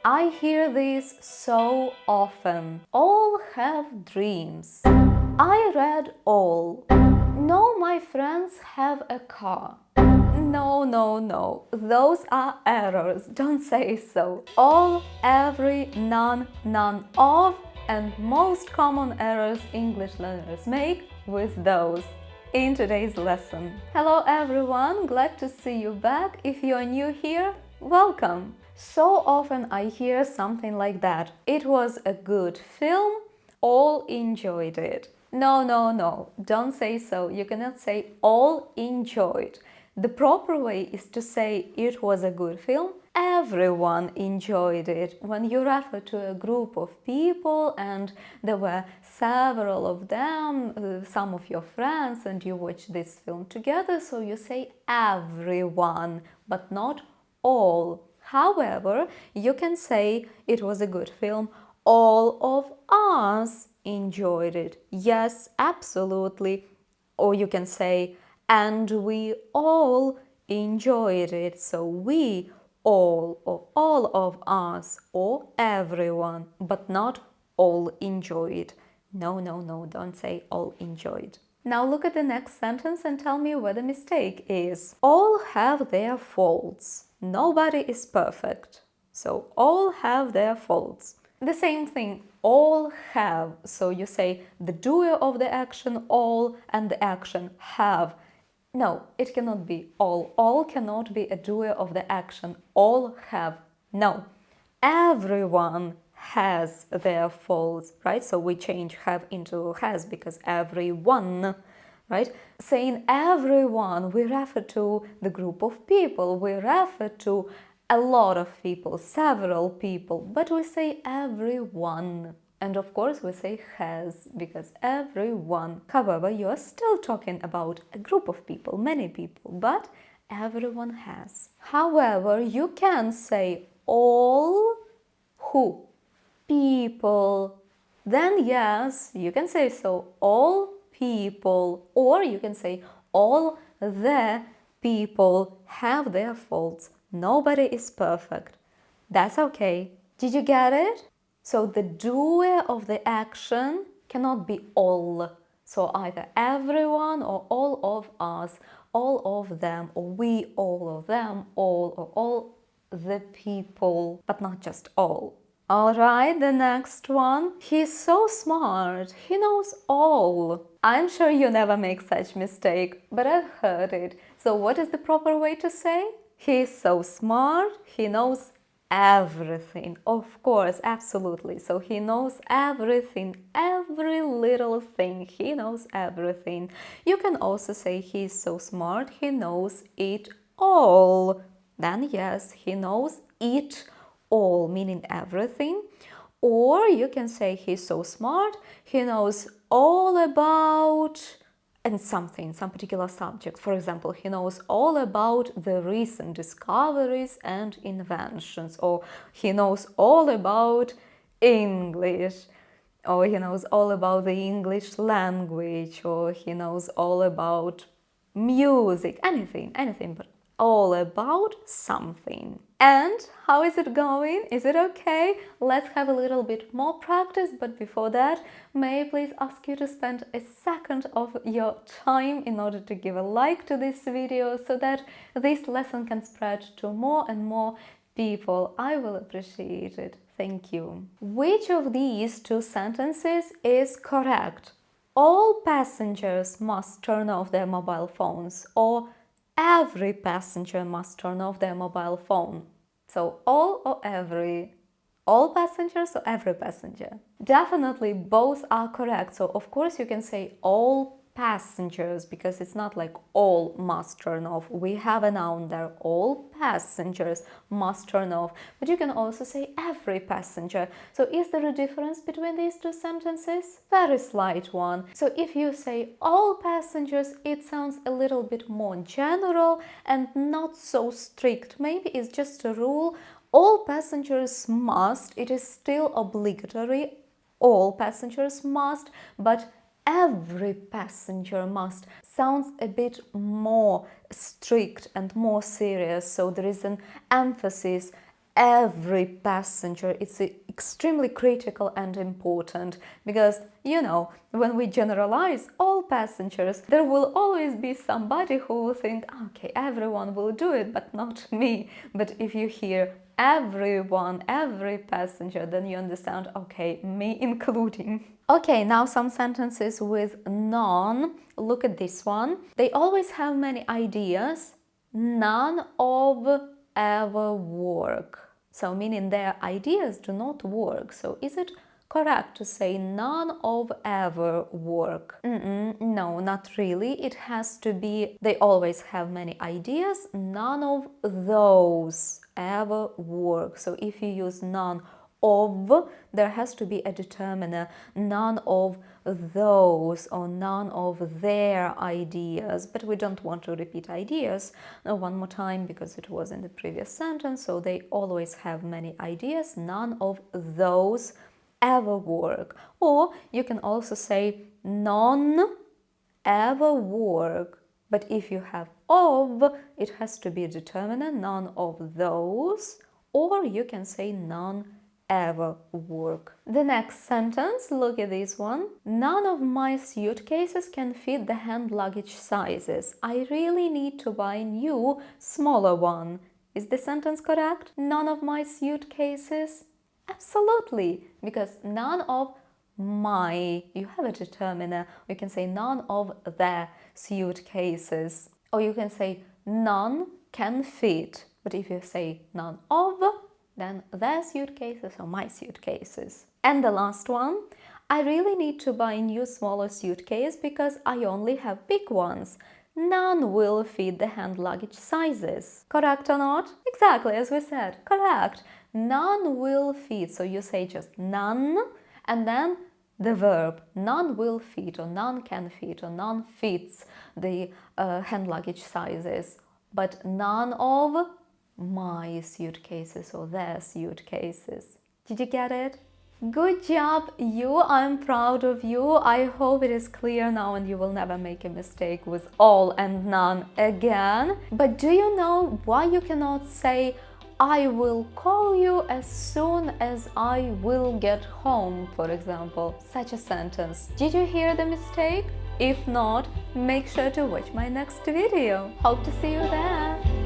I hear this so often. All have dreams. I read all. No, my friends have a car. No, no, no. Those are errors. Don't say so. All, every, none, none of, and most common errors English learners make with those in today's lesson. Hello everyone, glad to see you back. If you're new here, welcome. So often I hear something like that. It was a good film, all enjoyed it. No, no, no, don't say so. You cannot say all enjoyed. The proper way is to say it was a good film. Everyone enjoyed it. When you refer to a group of people and there were several of them, some of your friends, and you watch this film together, so you say everyone, but not all. However, you can say it was a good film. All of us enjoyed it. Yes, absolutely. Or you can say, and we all enjoyed it. So we all, or all of us, or everyone, but not all enjoyed. No, no, no, don't say all enjoyed. Now look at the next sentence and tell me where the mistake is. All have their faults. Nobody is perfect. So all have their faults. The same thing, all have. So you say the doer of the action all and the action have. No, it cannot be all. All cannot be a doer of the action. All have. No. Everyone has their faults, right? So we change have into has because everyone, right? Saying everyone, we refer to the group of people, we refer to a lot of people, several people, but we say everyone. And of course we say has because everyone. However, you are still talking about a group of people, many people, but everyone has. However, you can say all who people. Then yes, you can say so, all people, or you can say all the people have their faults. Nobody is perfect. That's okay. Did you get it? So the doer of the action cannot be all. So either everyone or all of us, all of them, or we all of them, all or all the people, but not just all. Alright, the next one. He's so smart. He knows all. I'm sure you never make such mistake, but I've heard it. So what is the proper way to say? He's so smart. He knows everything. Of course, absolutely. So he knows everything, every little thing. He knows everything. You can also say he's so smart. He knows it all. Then yes, he knows it all, meaning everything. Or you can say he's so smart, he knows all about and something, some particular subject. For example, he knows all about the recent discoveries and inventions, or he knows all about English, or he knows all about the English language, or he knows all about music, anything, but all about something. And how is it going? Is it okay? Let's have a little bit more practice, but before that, may I please ask you to spend a second of your time in order to give a like to this video so that this lesson can spread to more and more people. I will appreciate it. Thank you. Which of these two sentences is correct? All passengers must turn off their mobile phones, or every passenger must turn off their mobile phone. So all or every? All passengers or every passenger? Definitely both are correct. So of course you can say all passengers because it's not like all must turn off. We have a noun there, all passengers must turn off. But you can also say every passenger. So is there a difference between these two sentences? Very slight one. So if you say all passengers, it sounds a little bit more general and not so strict. Maybe it's just a rule. All passengers must, it is still obligatory. All passengers must, but every passenger must sounds a bit more strict and more serious. So there is an emphasis. every passenger. It's extremely critical and important because, you know, when we generalize all passengers, there will always be somebody who will think, okay, everyone will do it, but not me. But if you hear everyone, every passenger, then you understand, okay, me including. Okay, now some sentences with none. Look at this one. They always have many ideas. None of ever work. So meaning their ideas do not work. So is it correct to say none of ever work? No, not really. It has to be they always have many ideas. None of those ever work. So if you use none of, there has to be a determiner. None of those or none of their ideas. But we don't want to repeat ideas one more time because it was in the previous sentence. So they always have many ideas. None of those ever work. Or you can also say none ever work. But if you have of, it has to be a determiner. None of those. Or you can say none ever work. The next sentence, look at this one. None of my suitcases can fit the hand luggage sizes. I really need to buy a new, smaller one. Is the sentence correct? None of my suitcases? Absolutely, because none of my, you have a determiner. You can say none of the suitcases. Or you can say none can fit. But if you say none of, then their suitcases or my suitcases. And the last one, I really need to buy a new smaller suitcase because I only have big ones. None will fit the hand luggage sizes. Correct or not? Exactly as we said, correct. None will fit. So you say just none and then the verb. None will fit or none can fit or none fits the hand luggage sizes. But none of my suitcases or their suitcases. Did you get it? Good job, you. I'm proud of you. I hope it is clear now and you will never make a mistake with all and none again. But do you know why you cannot say I will call you as soon as I will get home, for example? Such a sentence. Did you hear the mistake? If not, make sure to watch my next video. Hope to see you there.